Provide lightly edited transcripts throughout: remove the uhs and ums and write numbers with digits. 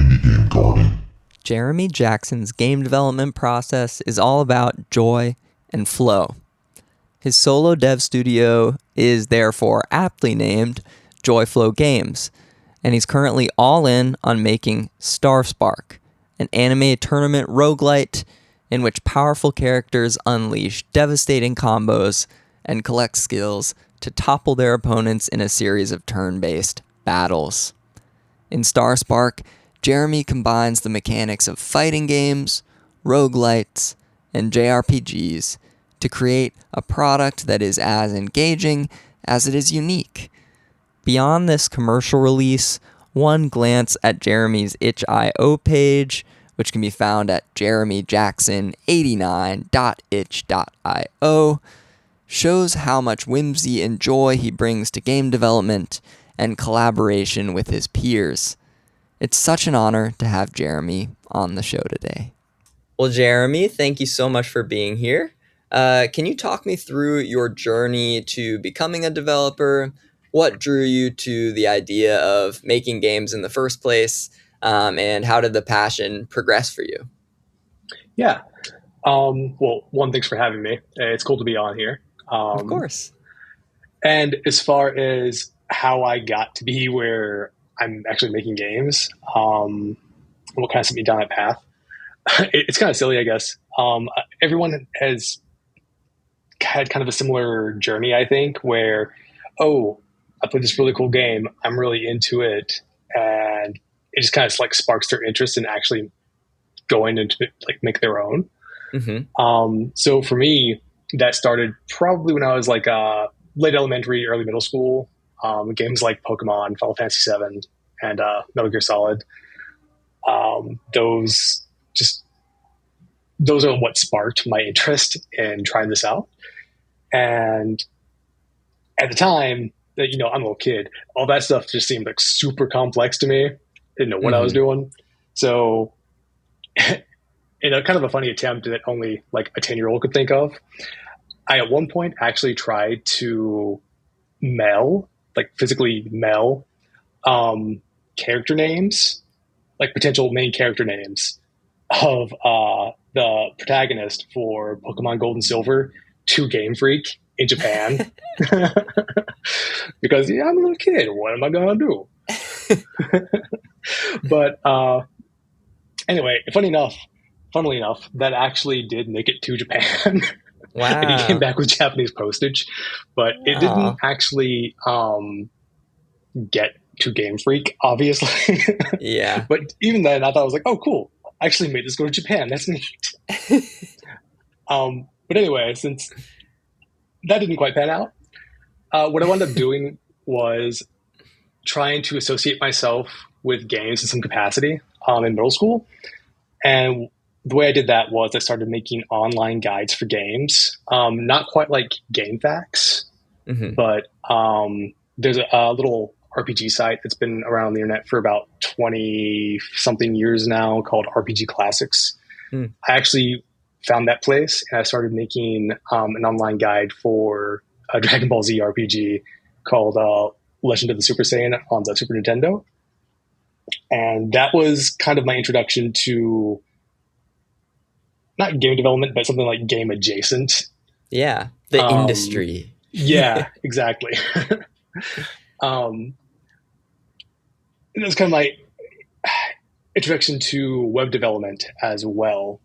Indie Game Garden. Jeremy Jackson's game development process is all about joy and flow. His solo dev studio is therefore aptly named Joyflow Games, and he's currently all in on making Starspark, an anime tournament roguelite in which powerful characters unleash devastating combos and collect skills to topple their opponents in a series of turn-based battles. In Starspark, Jeremy combines the mechanics of fighting games, roguelites, and JRPGs to create a product that is as engaging as it is unique. Beyond this commercial release, one glance at Jeremy's itch.io page, which can be found at jeremyjackson89.itch.io, shows how much whimsy and joy he brings to game development and collaboration with his peers. It's such an honor to have Jeremy on the show today. Well, Jeremy, thank you so much for being here. Can you talk me through your journey to becoming a developer? What drew you to the idea of making games in the first place? And how did the passion progress for you? Yeah. Well, one, thanks for having me. It's cool to be on here. Of course. And as far as how I got to be where I'm actually making games, what kind of sent me down that path? It's kind of silly, I guess. Everyone has had kind of a similar journey, I think, where, I played this really cool game. I'm really into it. And it just kind of like sparks their interest in actually going into like make their own. Mm-hmm. So for me, that started probably when I was like late elementary, early middle school. Games like Pokemon, Final Fantasy VII, and Metal Gear Solid. Those are what sparked my interest in trying this out. And at the time, I'm a little kid, all that stuff just seemed like super complex to me. Didn't know what I was doing. So in a kind of a funny attempt that only like a 10-year-old could think of, I at one point actually tried to physically mail character names, like potential main character names of the protagonist for Pokemon Gold and Silver to Game Freak in Japan. Because I'm a little kid. What am I going to do? But anyway, funnily enough, that actually did make it to Japan. Wow. And he came back with Japanese postage, but it didn't actually get to Game Freak, obviously. Yeah. But even then, I thought I was like, oh, cool. I actually made this go to Japan. That's neat. But anyway, since that didn't quite pan out, what I wound up doing was trying to associate myself with games in some capacity in middle school. And the way I did that was I started making online guides for games, not quite like GameFAQs, but there's a little RPG site that's been around on the internet for about 20-something years now called RPG Classics. I actually found that place and I started making an online guide for a Dragon Ball Z RPG called Legend of the Super Saiyan on the Super Nintendo. And that was kind of my introduction to not game development, but something like game adjacent. Yeah, the industry. Yeah, exactly. It was kind of my introduction to web development as well,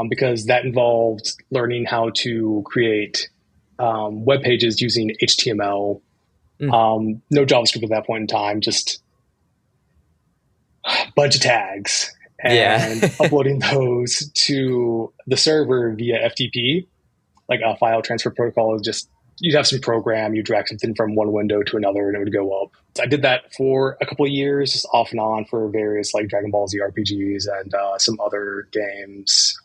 because that involved learning how to create web pages using HTML. No JavaScript at that point in time, just a bunch of tags and uploading those to the server via FTP, like a file transfer protocol. Just you'd have some program, you drag something from one window to another and it would go up. So I did that for a couple of years, just off and on for various like Dragon Ball Z RPGs and some other games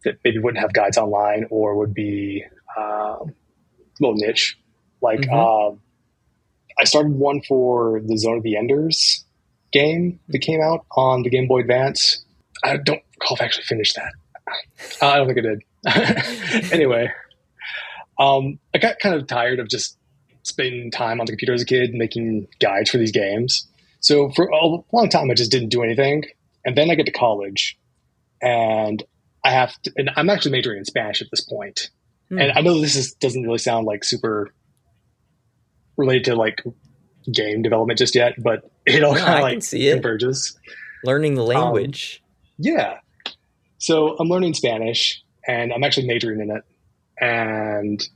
that maybe wouldn't have guides online or would be a little niche. Like I started one for the Zone of the Enders game that came out on the Game Boy Advance. I don't recall if I actually finished that. I don't think I did. Anyway, I got kind of tired of just spending time on the computer as a kid making guides for these games. So for a long time, I just didn't do anything. And then I get to college and and I'm actually majoring in Spanish at this point. And I know doesn't really sound like super related to like game development just yet, but it all kind of I can like see it. converges. Learning the language. Yeah. So I'm learning Spanish and I'm actually majoring in it. And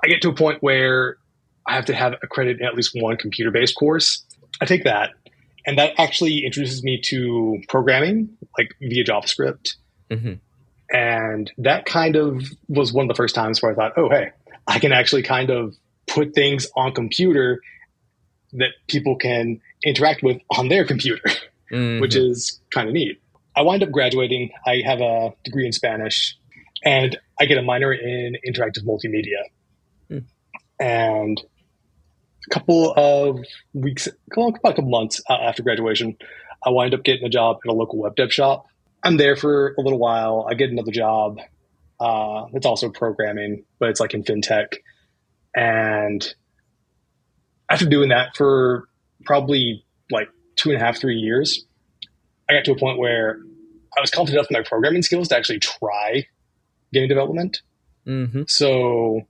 I get to a point where I have to have a credit in at least one computer-based course. I take that, and that actually introduces me to programming, like via JavaScript. Mm-hmm. And that kind of was one of the first times where I thought, oh, hey, I can actually kind of put things on computer that people can interact with on their computer, which is kind of neat. I wind up graduating. I have a degree in Spanish, and I get a minor in interactive multimedia. And a couple of weeks, about a couple months after graduation, I wind up getting a job at a local web dev shop. I'm there for a little while. I get another job. It's also programming, but it's like in fintech. And after doing that for probably like 2.5, 3 years, I got to a point where I was confident enough in my programming skills to actually try game development. So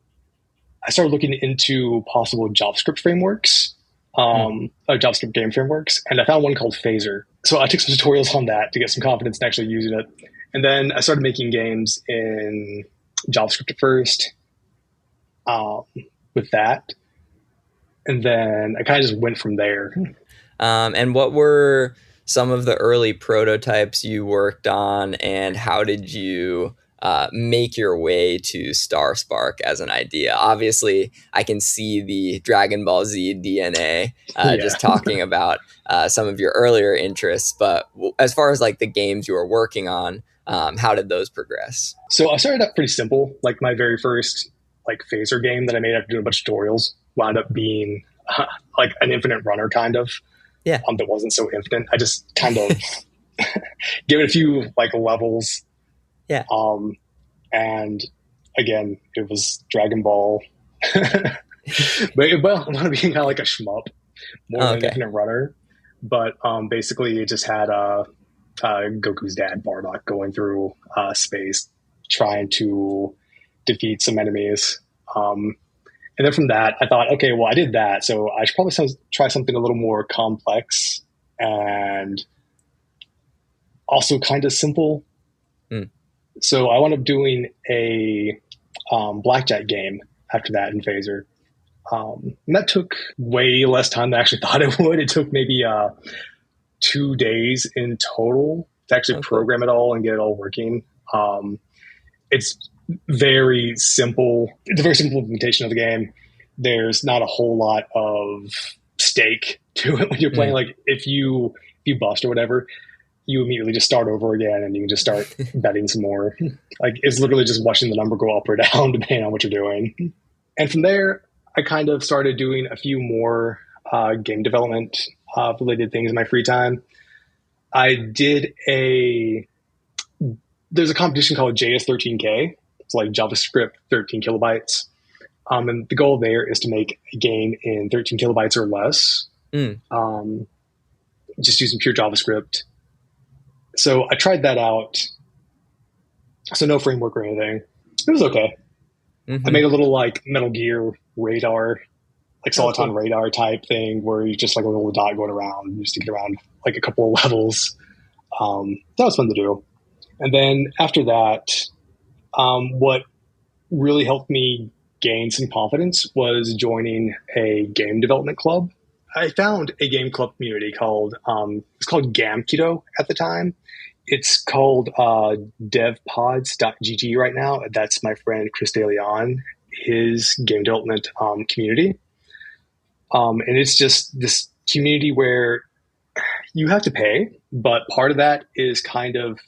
I started looking into possible JavaScript frameworks, JavaScript game frameworks, and I found one called Phaser. So I took some tutorials on that to get some confidence in actually using it. And then I started making games in JavaScript at first with that. And then I kind of just went from there. And what were some of the early prototypes you worked on, and how did you make your way to Starspark as an idea? Obviously, I can see the Dragon Ball Z DNA just talking about some of your earlier interests, but as far as like the games you were working on, how did those progress? So I started out pretty simple. Like my very first like Phaser game that I made after doing a bunch of tutorials wound up being like an infinite runner kind of. Yeah. That wasn't so infinite. I just kind of gave it a few like levels. Yeah. And again, it was Dragon Ball. But it wound up being kind of like a shmup, more than an infinite runner. But basically it just had Goku's dad, Bardock, going through space, trying to defeat some enemies. And then from that, I thought, okay, well, I did that, so I should probably try something a little more complex and also kind of simple. So I wound up doing a blackjack game after that in Phaser. And that took way less time than I actually thought it would. It took maybe 2 days in total to actually program it all and get it all working. It's very simple. It's a very simple implementation of the game. There's not a whole lot of stake to it when you're playing. Like if you bust or whatever, you immediately just start over again and you can just start betting some more. Like it's literally just watching the number go up or down depending on what you're doing. And from there, I kind of started doing a few more game development related things in my free time. There's a competition called JS13K. It's like JavaScript 13 kilobytes. And the goal there is to make a game in 13 kilobytes or less. Just using pure JavaScript. So I tried that out. So no framework or anything. It was okay. I made a little like Metal Gear radar, like Soliton radar type thing where you just like a little dot going around, you stick it around like a couple of levels. That was fun to do. And then after that, what really helped me gain some confidence was joining a game development club. I found a game club community called Gamkido at the time. It's called devpods.gg right now. That's my friend Chris DeLeon, his game development community. And it's just this community where you have to pay, but part of that is kind of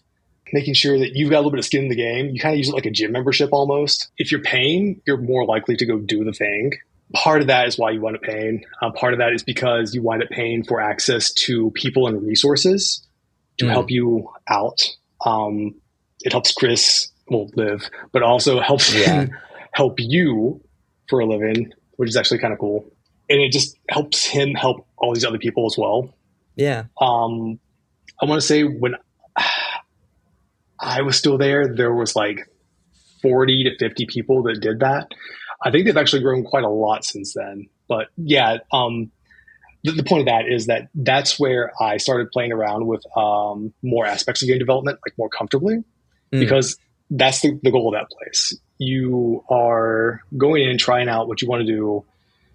making sure that you've got a little bit of skin in the game. You kind of use it like a gym membership almost. If you're paying, you're more likely to go do the thing. Part of that is why you wind up paying. Part of that is because you wind up paying for access to people and resources to help you out. It helps Chris live, but also helps him help you for a living, which is actually kind of cool. and it just helps him help all these other people as well. Yeah. I want to say when I was still there, there was like 40 to 50 people that did that. I think they've actually grown quite a lot since then. But yeah, the point of that is that that's where I started playing around with more aspects of game development, like more comfortably, because that's the goal of that place. You are going in, trying out what you want to do,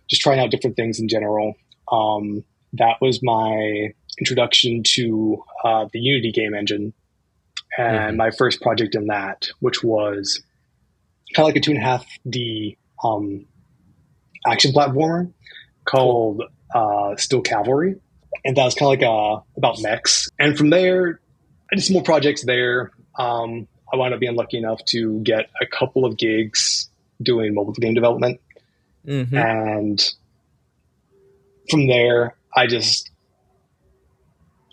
just trying out different things in general. That was my introduction to the Unity game engine and my first project in that, which was kind of like a 2.5D action platformer called Steel Cavalry. And that was kind of like about mechs. And from there, I did some more projects there. I wound up being lucky enough to get a couple of gigs doing mobile game development. And from there, I just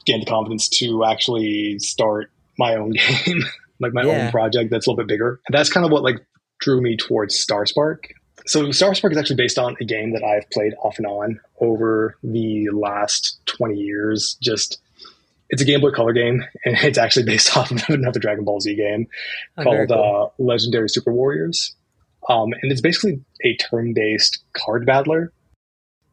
gained the confidence to actually start my own game, like my own project that's a little bit bigger. And that's kind of what like drew me towards Starspark. So Starspark is actually based on a game that I've played off and on over the last 20 years. It's a Game Boy Color game, and it's actually based off of another Dragon Ball Z game called Legendary Super Warriors. And it's basically a turn-based card battler.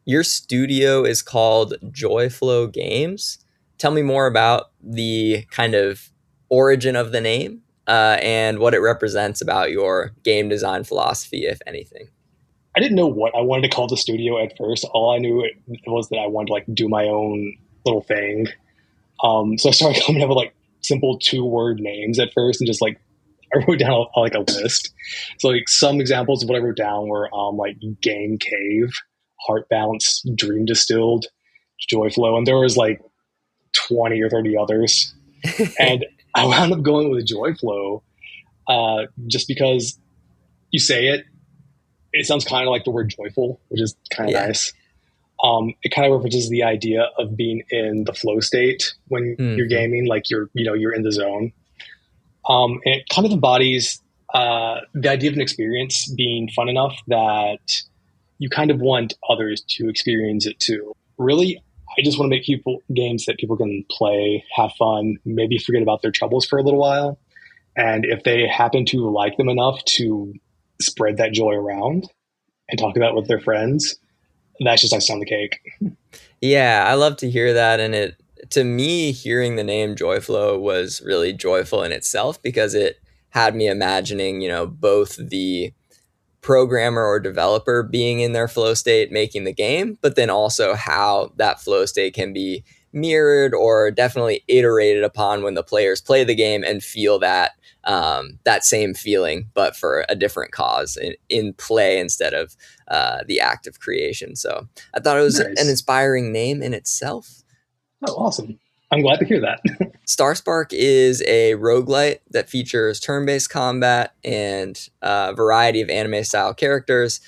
Your studio is called Joyflow Games. Tell me more about the kind of origin of the name and what it represents about your game design philosophy, if anything. I didn't know what I wanted to call the studio at first. All I knew was that I wanted to like do my own little thing. So I started coming up with like simple 2-word names at first, and just like I wrote down like a list. So like some examples of what I wrote down were like Game Cave, Heart Bounce, Dream Distilled, Joyflow, and there was like 20 or 30 others. And I wound up going with Joyflow just because you say it sounds kind of like the word joyful, which is kind of nice. It kind of references the idea of being in the flow state when you're gaming, like you're in the zone. And it kind of embodies the idea of an experience being fun enough that you kind of want others to experience it too. Really, I just want to make games that people can play, have fun, maybe forget about their troubles for a little while. And if they happen to like them enough to spread that joy around and talk about it with their friends, that's just icing on the cake. Yeah, I love to hear that. And to me, hearing the name Joyflow was really joyful in itself, because it had me imagining, both the programmer or developer being in their flow state making the game, but then also how that flow state can be mirrored or definitely iterated upon when the players play the game and feel that same feeling, but for a different cause in play instead of the act of creation. So I thought it was an inspiring name in itself. Oh, awesome. I'm glad to hear that. Starspark is a roguelite that features turn-based combat and a variety of anime-style characters.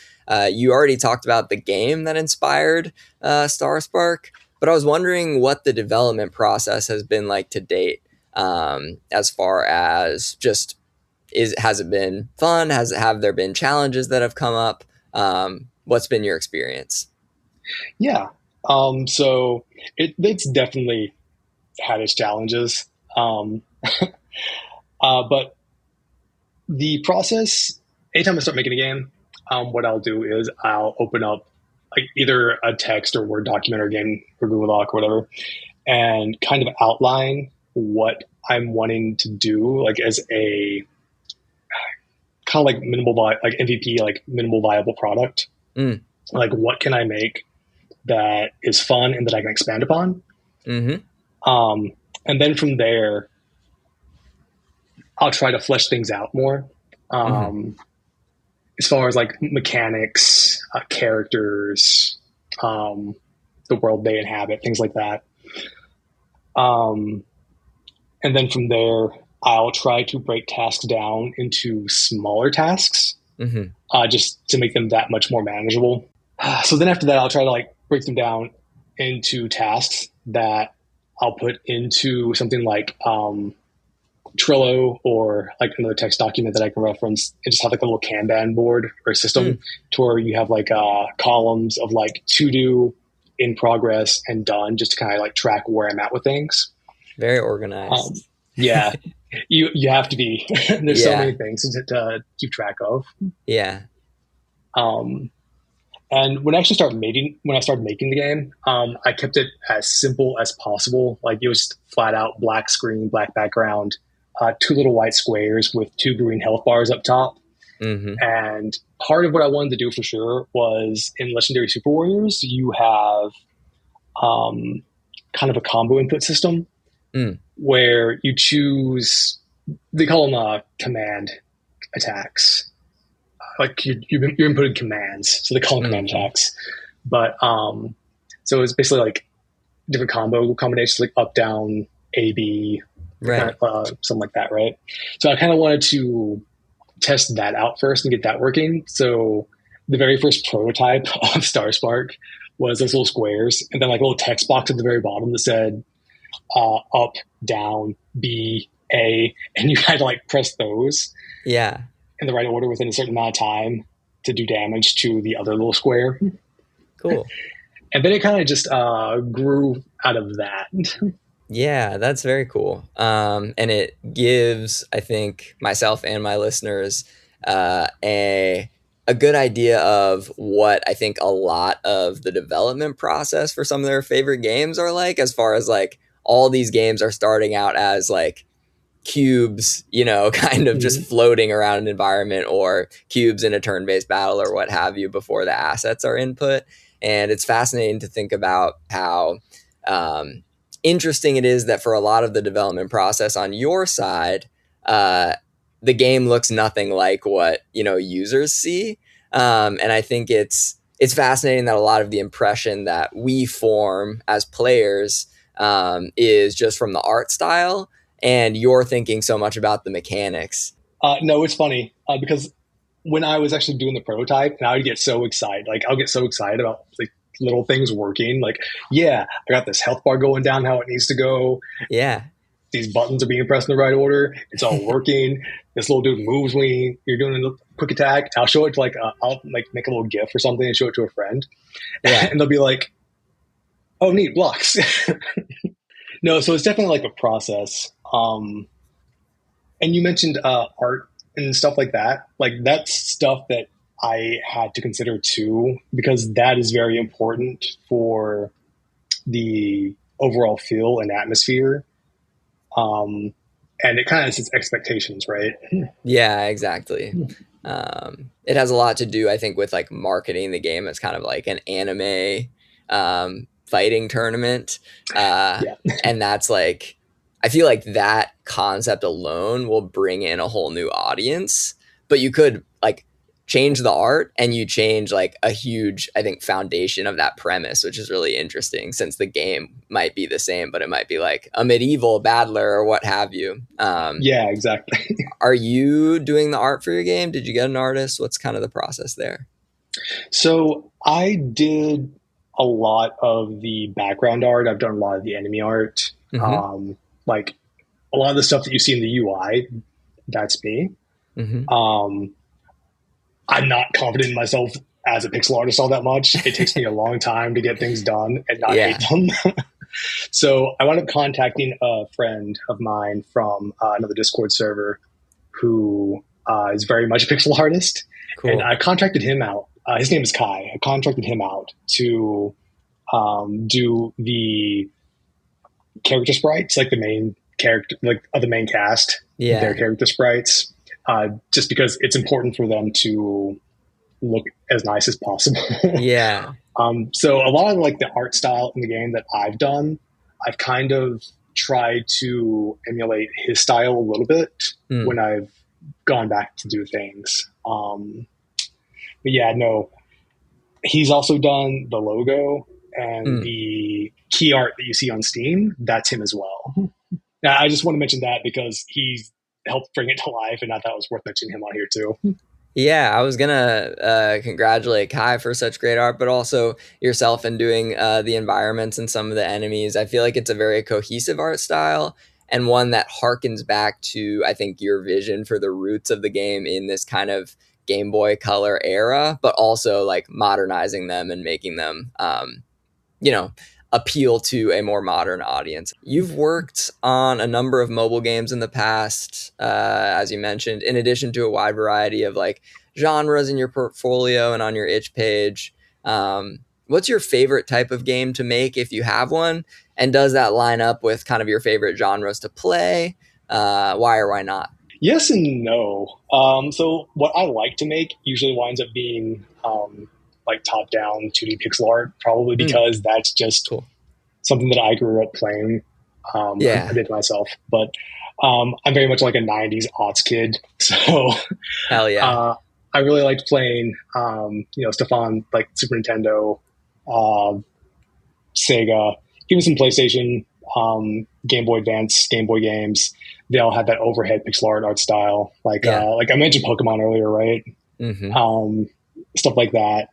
You already talked about the game that inspired Starspark, but I was wondering what the development process has been like to date, as far as just, has it been fun? Have there been challenges that have come up? What's been your experience? Yeah. So it's definitely had its challenges. But the process, anytime I start making a game, what I'll do is I'll open up like either a text or Word document or game or Google Doc or whatever, and kind of outline what I'm wanting to do, like as a kind of like like MVP, like minimal viable product. Like what can I make that is fun and that I can expand upon? And then from there, I'll try to flesh things out more. As far as like mechanics, characters, the world they inhabit, things like that. And then from there, I'll try to break tasks down into smaller tasks, just to make them that much more manageable. So then after that, I'll try to like break them down into tasks that I'll put into something like Trello or like another text document that I can reference and just have like a little Kanban board or a system to where you have like columns of like to do, in progress, and done, just to kind of like track where I'm at with things. Very organized. Yeah, you have to be. There's so Yeah. many things to keep track of. Yeah. Um, and when I started making the game, I kept it as simple as possible. Like it was flat out black screen, black background, two little white squares with two green health bars up top. Mm-hmm. And part of what I wanted to do for sure was in Legendary Super Warriors, you have kind of a combo input system where you choose, they call them command attacks. Like you're inputting commands, so they call them command attacks. But so it's basically like different combo combinations, like up, down, A, B, right, something like that, right? So I kind of wanted to test that out first and get that working. So the very first prototype of Starspark was those little squares, and then like a little text box at the very bottom that said up, down, B, A, and you had to like press those. Yeah. In the right order within a certain amount of time to do damage to the other little square. Cool. And then it kind of just grew out of that. Yeah, that's very cool. And it gives, I think, myself and my listeners a good idea of what I think a lot of the development process for some of their favorite games are like, as far as like all these games are starting out as like cubes, kind of just floating around an environment, or cubes in a turn-based battle or what have you before the assets are input. And it's fascinating to think about how interesting it is that for a lot of the development process on your side, the game looks nothing like what users see. And I think it's fascinating that a lot of the impression that we form as players is just from the art style, and you're thinking so much about the mechanics. No, it's funny because when I was actually doing the prototype, and I would get so excited. Like I'll get so excited about like little things working. Like, yeah, I got this health bar going down how it needs to go. Yeah. These buttons are being pressed in the right order. It's all working. This little dude moves when you're doing a quick attack. I'll show it to I'll like make a little GIF or something and show it to a friend. Yeah. And they'll be like, oh, neat, blocks. No, so it's definitely like a process. And you mentioned art and stuff like that. Like that's stuff that I had to consider too, because that is very important for the overall feel and atmosphere. And it kind of sets expectations, right? Yeah, exactly. It has a lot to do, I think, with like marketing the game as kind of like an anime fighting tournament. And that's like, I feel like that concept alone will bring in a whole new audience, but you could like change the art and you change like a huge, I think, foundation of that premise, which is really interesting since the game might be the same, but it might be like a medieval battler or what have you. Yeah, exactly. Are you doing the art for your game? Did you get an artist? What's kind of the process there? So I did a lot of the background art. I've done a lot of the enemy art. Like a lot of the stuff that you see in the UI, that's me. I'm not confident in myself as a pixel artist all that much. It takes me a long time to get things done and not hate them. So I wound up contacting a friend of mine from another Discord server who is very much a pixel artist. Cool. And I contracted him out. His name is Kai. I contracted him out to do the character sprites, like the main character, like of the main cast, their character sprites, just because it's important for them to look as nice as possible. So a lot of like the art style in the game that I've done, I've kind of tried to emulate his style a little bit when I've gone back to do things. But yeah, no, he's also done the logo and the key art that you see on Steam. That's him as well. Now, I just want to mention that because he's helped bring it to life, and I thought it was worth mentioning him on here too. Yeah, I was gonna congratulate Kai for such great art, but also yourself in doing the environments and some of the enemies. I feel like it's a very cohesive art style, and one that harkens back to, I think, your vision for the roots of the game in this kind of Game Boy Color era, but also like modernizing them and making them, you know, appeal to a more modern audience. You've worked on a number of mobile games in the past, as you mentioned, in addition to a wide variety of like genres in your portfolio and on your itch page. What's your favorite type of game to make if you have one? And does that line up with kind of your favorite genres to play? Why or why not? Yes and no. So what I like to make usually winds up being like top-down 2D pixel art, probably because that's just Cool. something that I grew up playing. Yeah. I did myself, but I'm very much like a 90s aughts kid. So Hell yeah. I really liked playing, stuff on like Super Nintendo, Sega, even some PlayStation, Game Boy Advance, Game Boy games. They all had that overhead pixel art style. Like I mentioned Pokemon earlier, right? Mm-hmm. Stuff like that.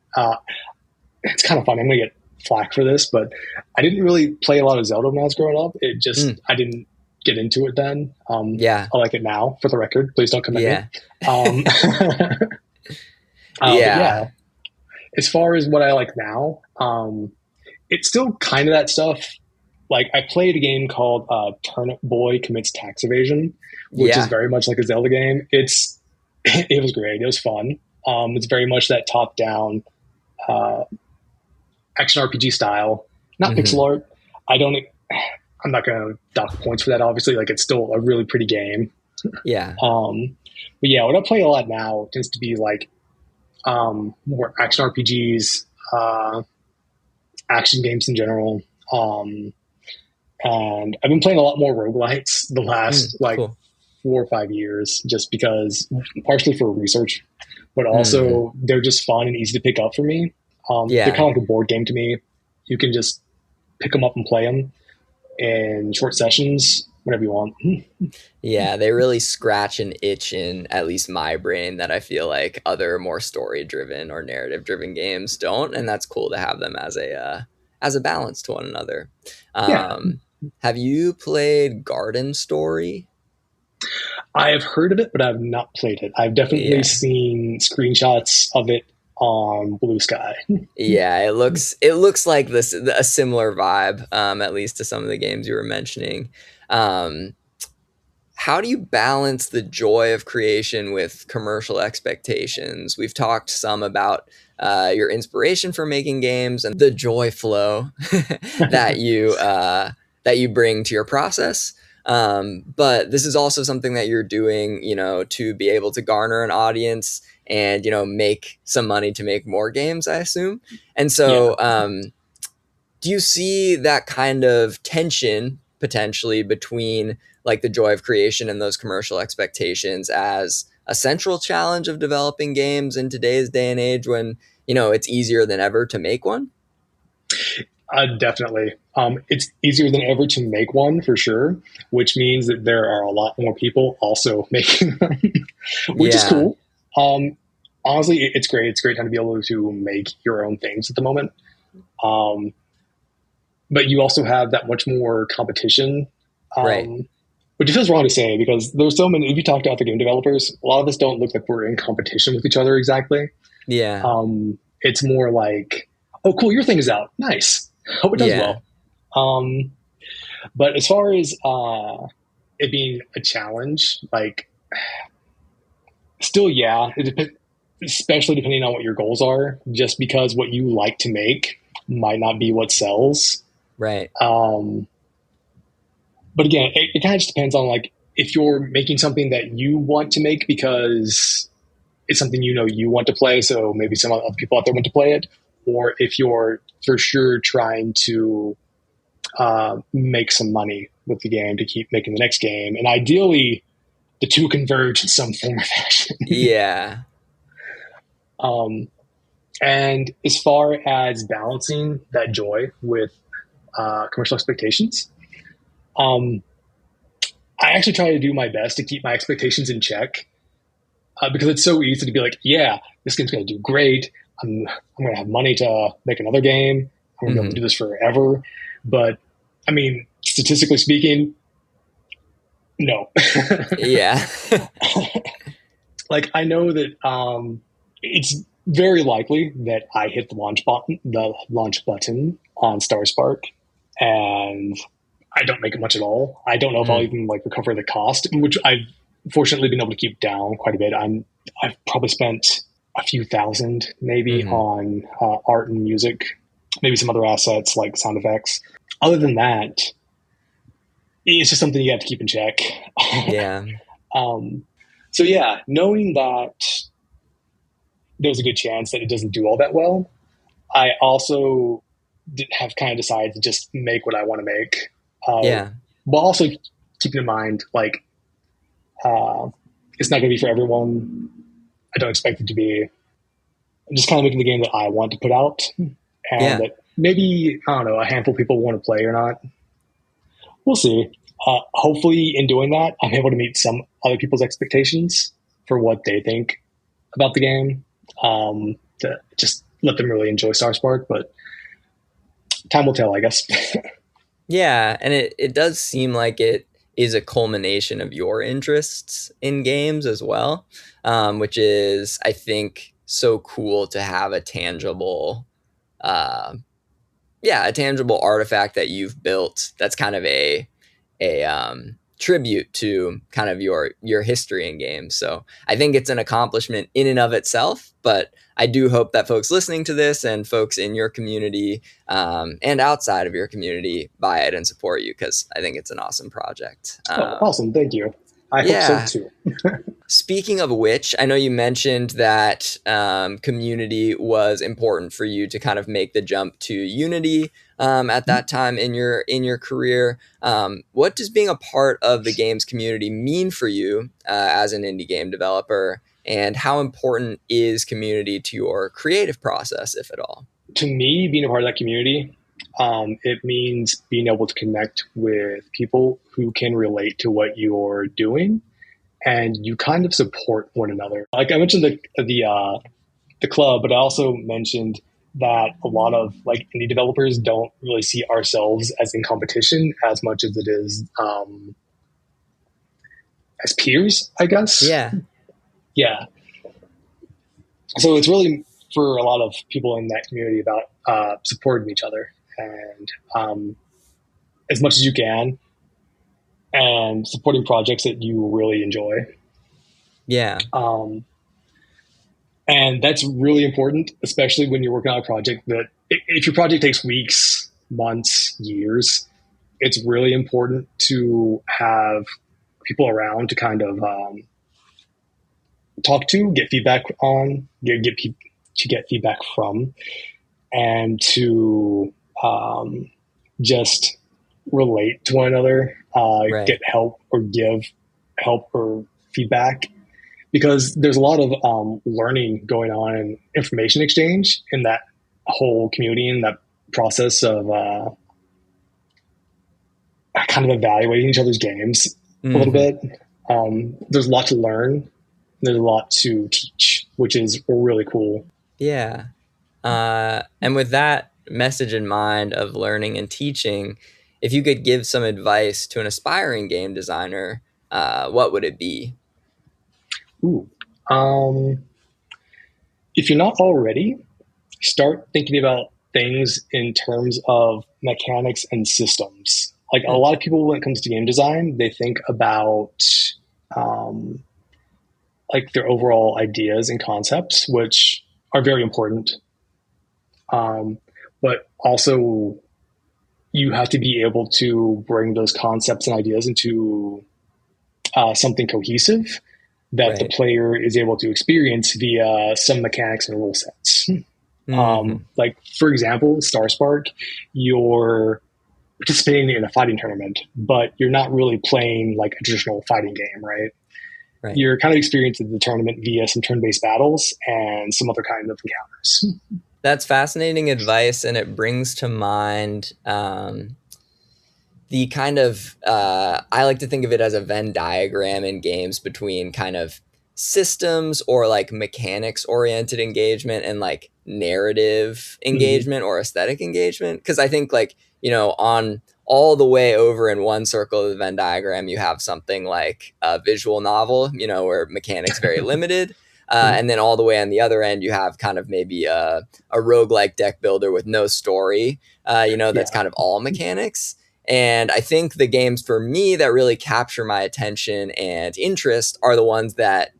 It's kind of fun. I'm going to get flack for this, but I didn't really play a lot of Zelda when I was growing up. It just, I didn't get into it then. I like it now, for the record. Please don't come at me. Yeah. As far as what I like now, it's still kind of that stuff. Like I played a game called Turnip Boy Commits Tax Evasion, which is very much like a Zelda game. It was great. It was fun. It's very much that top-down action RPG style, not pixel art. I'm not going to dock points for that. Obviously, like it's still a really pretty game. Yeah. But yeah, what I play a lot now tends to be like more action RPGs, action games in general. And I've been playing a lot more roguelites the last cool. 4 or 5 years, just because partially for research, but also they're just fun and easy to pick up for me. They're kind of like a board game to me. You can just pick them up and play them in short sessions, whenever you want. Yeah, they really scratch an itch in at least my brain that I feel like other more story-driven or narrative-driven games don't, and that's cool to have them as a balance to one another. Have you played Garden Story? I have heard of it, but I've not played it. I've definitely seen screenshots of it on Blue Sky. Yeah, it looks like a similar vibe, at least to some of the games you were mentioning. How do you balance the joy of creation with commercial expectations? We've talked some about your inspiration for making games and the joy flow that you bring to your process. But this is also something that you're doing, to be able to garner an audience and, make some money to make more games, I assume. And so, do you see that kind of tension potentially between like the joy of creation and those commercial expectations as a central challenge of developing games in today's day and age when, it's easier than ever to make one? Definitely. It's easier than ever to make one for sure, which means that there are a lot more people also making them, which is cool. Honestly, it's great. It's a great time to be able to make your own things at the moment. But you also have that much more competition, which it feels wrong to say because there's so many. If you talk to other game developers, a lot of us don't look like we're in competition with each other exactly. Yeah. It's more like, oh, cool, your thing is out. Nice. Hope it does well. But as far as it being a challenge, like, still, especially depending on what your goals are, just because what you like to make might not be what sells. Right. But again, it kind of just depends on like if you're making something that you want to make because it's something you want to play, so maybe some other people out there want to play it, or if you're for sure trying to make some money with the game to keep making the next game, and ideally the two converge in some form or fashion. Yeah. And as far as balancing that joy with commercial expectations, I actually try to do my best to keep my expectations in check because it's so easy to be like, yeah, this game's going to do great. I'm going to have money to make another game. I'm going to be able to do this forever. But I mean, statistically speaking, No. Yeah. Like I know that it's very likely that I hit the launch button on Starspark, and I don't make it much at all. I don't know if I'll Mm. even like recover the cost, which I've fortunately been able to keep down quite a bit. I've probably spent a few thousand maybe Hmm. on art and music, maybe some other assets like sound effects. Other than that, it's just something you have to keep in check. Yeah. um, so yeah, knowing that there's a good chance that it doesn't do all that well, I also have kind of decided to just make what I want to make, Yeah. but also keeping in mind like uh, it's not going to be for everyone. I don't expect it to be. I'm just kind of making the game that I want to put out, and Yeah. that maybe I don't know a handful of people want to play or not. We'll see. Hopefully, in doing that, I'm able to meet some other people's expectations for what they think about the game. To just let them really enjoy Starspark, but time will tell, I guess. Yeah, and it does seem like it is a culmination of your interests in games as well, which is, I think, so cool to have a tangible, uh, yeah, a tangible artifact that you've built that's kind of a tribute to kind of your history in games. So I think it's an accomplishment in and of itself, but I do hope that folks listening to this and folks in your community and outside of your community buy it and support you, because I think it's an awesome project. Oh, awesome. Thank you. I hope so Yeah. too. Speaking of which, I know you mentioned that community was important for you to kind of make the jump to Unity at that time in your career. What does being a part of the games community mean for you as an indie game developer, and how important is community to your creative process, if at all? To me, being a part of that community, it means being able to connect with people who can relate to what you're doing, and you kind of support one another. Like I mentioned the club, but I also mentioned that a lot of like indie developers don't really see ourselves as in competition as much as it is as peers, I guess. Yeah, Yeah. So it's really for a lot of people in that community about supporting each other and as much as you can, and supporting projects that you really enjoy. yeah, Um, and that's really important, especially when you're working on a project that, if your project takes weeks, months, years, it's really important to have people around to kind of talk to, get feedback on, to get feedback from, and to just relate to one another, right. get help or give help or feedback, because there's a lot of learning going on and information exchange in that whole community and that process of kind of evaluating each other's games a little Hmm. bit. There's a lot to learn. There's a lot to teach, which is really cool. Yeah. And with that message in mind of learning and teaching, if you could give some advice to an aspiring game designer, what would it be? Ooh. Um, if you're not already, start thinking about things in terms of mechanics and systems. Like a Hmm. lot of people, when it comes to game design, they think about um, like their overall ideas and concepts, which are very important. Um, but also, you have to be able to bring those concepts and ideas into something cohesive that the Right. player is able to experience via some mechanics and rule sets. Hmm. Like, for example, Starspark, you're participating in a fighting tournament, but you're not really playing like a traditional fighting game, right? Right. You're kind of experiencing the tournament via some turn-based battles and some other kind of encounters. That's fascinating advice, and it brings to mind the kind of I like to think of it as a Venn diagram in games between kind of systems or like mechanics oriented engagement and like narrative Mm-hmm. engagement or aesthetic engagement, because I think, like, on all the way over in one circle of the Venn diagram, you have something like a visual novel, where mechanics very limited. And then all the way on the other end, you have kind of maybe a roguelike deck builder with no story, that's kind of all mechanics. And I think the games for me that really capture my attention and interest are the ones that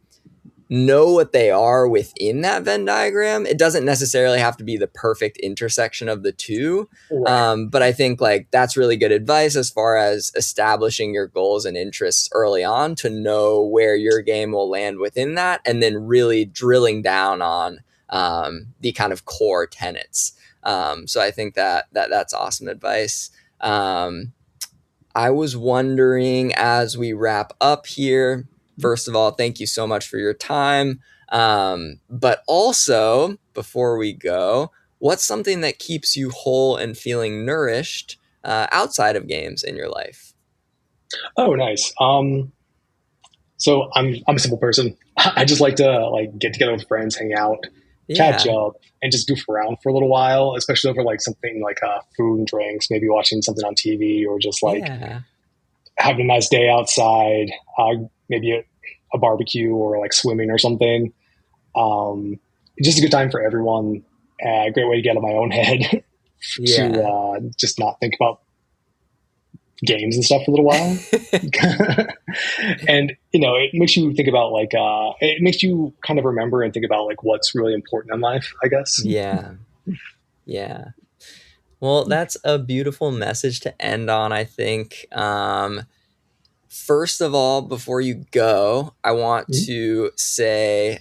know what they are within that Venn diagram. It doesn't necessarily have to be the perfect intersection of the two. Right. But I think like that's really good advice as far as establishing your goals and interests early on to know where your game will land within that, and then really drilling down on the kind of core tenets. So I think that's awesome advice. I was wondering, as we wrap up here, first of all, thank you so much for your time. But also, before we go, what's something that keeps you whole and feeling nourished outside of games in your life? Oh, nice. So I'm a simple person. I just like to like get together with friends, hang out, catch Yeah. up, and just goof around for a little while, especially over like something like food and drinks, maybe watching something on TV or just like Yeah. having a nice day outside, maybe a barbecue or like swimming or something. Just a good time for everyone. A great way to get out of my own head to Yeah. just not think about games and stuff for a little while. And it makes you think about like it makes you kind of remember and think about like what's really important in life, I guess. Yeah. Yeah. Well, that's a beautiful message to end on, I think. First of all, before you go, I want Mhm. to say,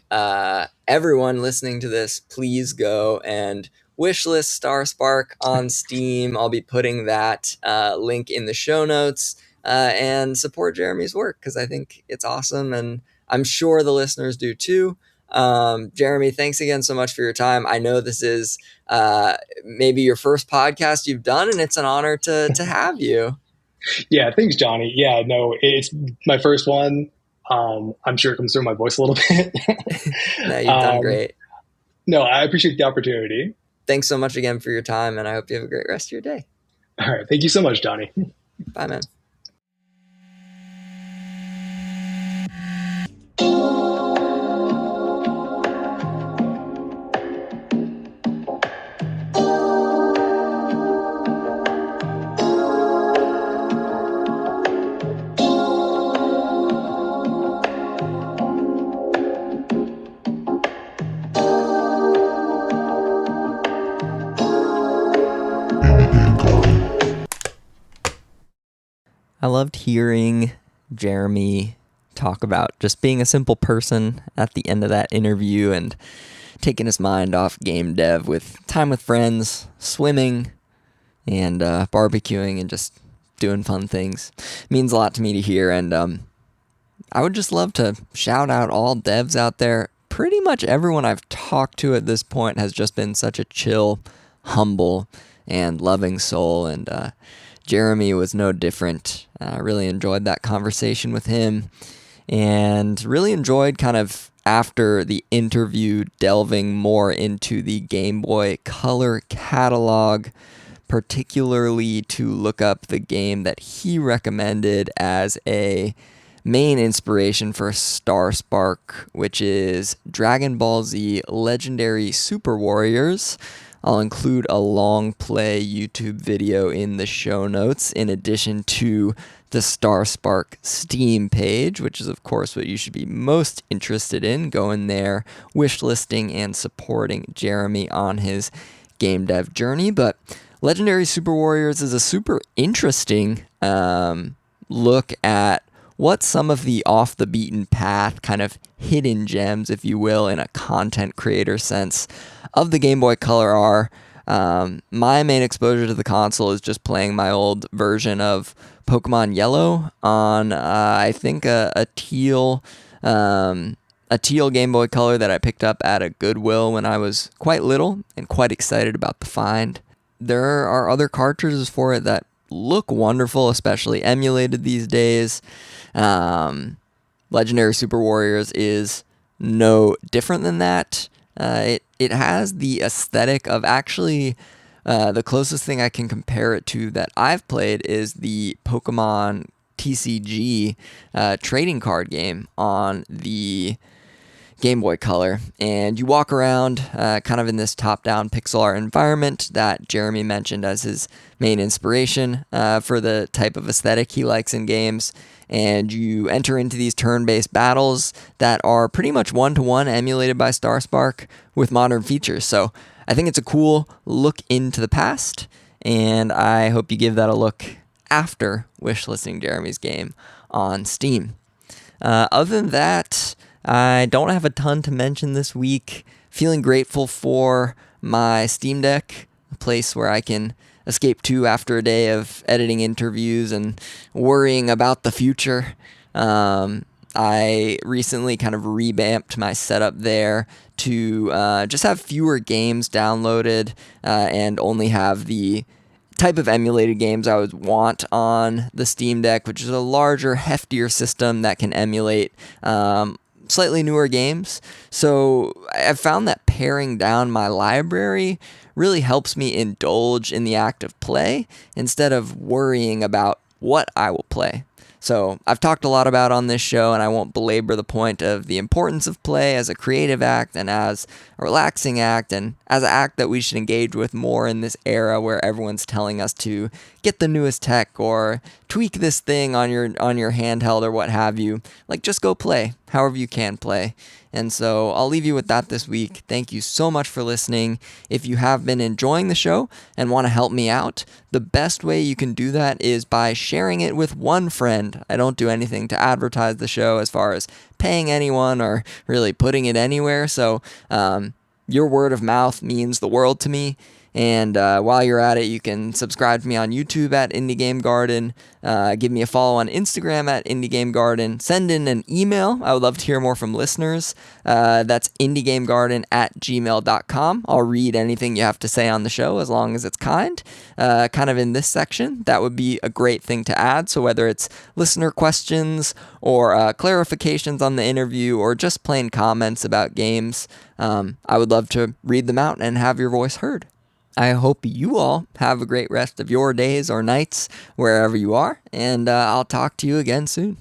everyone listening to this, please go and wishlist Starspark on Steam. I'll be putting that link in the show notes, and support Jeremy's work because I think it's awesome, and I'm sure the listeners do too. Jeremy, thanks again so much for your time. I know this is maybe your first podcast you've done, and it's an honor to have you. Yeah, thanks, Johnny. Yeah, no, it's my first one. I'm sure it comes through my voice a little bit. No, you've done um, great. no, I appreciate the opportunity. Thanks so much again for your time, and I hope you have a great rest of your day. All right, thank you so much, Johnny. Bye, man. I loved hearing Jeremy talk about just being a simple person at the end of that interview and taking his mind off game dev with time with friends, swimming, and barbecuing, and just doing fun things. It means a lot to me to hear, and I would just love to shout out all devs out there. Pretty much everyone I've talked to at this point has just been such a chill, humble, and loving soul, and Jeremy was no different. I really enjoyed that conversation with him, and really enjoyed kind of after the interview delving more into the Game Boy Color catalog, particularly to look up the game that he recommended as a main inspiration for Starspark, which is Dragon Ball Z Legendary Super Warriors. I'll include a long play YouTube video in the show notes, in addition to the Starspark Steam page, which is, of course, what you should be most interested in. Going there, wishlisting, and supporting Jeremy on his game dev journey. But Legendary Super Warriors is a super interesting look at what some of the off the beaten path kind of hidden gems, if you will, in a content creator sense of the Game Boy Color are. My main exposure to the console is just playing my old version of Pokemon Yellow on, I think, a teal Game Boy Color that I picked up at a Goodwill when I was quite little and quite excited about the find. There are other cartridges for it that look wonderful, especially emulated these days. Legendary Super Warriors is no different than that. It has the aesthetic of actually The closest thing I can compare it to that I've played is the Pokemon TCG trading card game on the Game Boy Color, and you walk around kind of in this top-down pixel art environment that Jeremy mentioned as his main inspiration for the type of aesthetic he likes in games, and you enter into these turn-based battles that are pretty much one-to-one emulated by Starspark with modern features. So I think it's a cool look into the past, and I hope you give that a look after wishlisting Jeremy's game on Steam. Other than that, I don't have a ton to mention this week. Feeling grateful for my Steam Deck, a place where I can escape to after a day of editing interviews and worrying about the future. I recently kind of revamped my setup there to just have fewer games downloaded and only have the type of emulated games I would want on the Steam Deck, which is a larger, heftier system that can emulate slightly newer games. So I've found that paring down my library really helps me indulge in the act of play instead of worrying about what I will play. So I've talked a lot about on this show, and I won't belabor the point of the importance of play as a creative act and as a relaxing act and as an act that we should engage with more in this era where everyone's telling us to get the newest tech or tweak this thing on your handheld or what have you. Like, just go play however you can play. And so I'll leave you with that this week. Thank you so much for listening. If you have been enjoying the show and want to help me out, the best way you can do that is by sharing it with one friend. I don't do anything to advertise the show as far as paying anyone or really putting it anywhere. So your word of mouth means the world to me. And while you're at it, you can subscribe to me on YouTube at Indie Game Garden. Give me a follow on Instagram at Indie Game Garden. Send in an email. I would love to hear more from listeners. That's indiegamegarden@gmail.com. I'll read anything you have to say on the show as long as it's kind. Kind of in this section, that would be a great thing to add. So whether it's listener questions or clarifications on the interview or just plain comments about games, I would love to read them out and have your voice heard. I hope you all have a great rest of your days or nights wherever you are, and I'll talk to you again soon.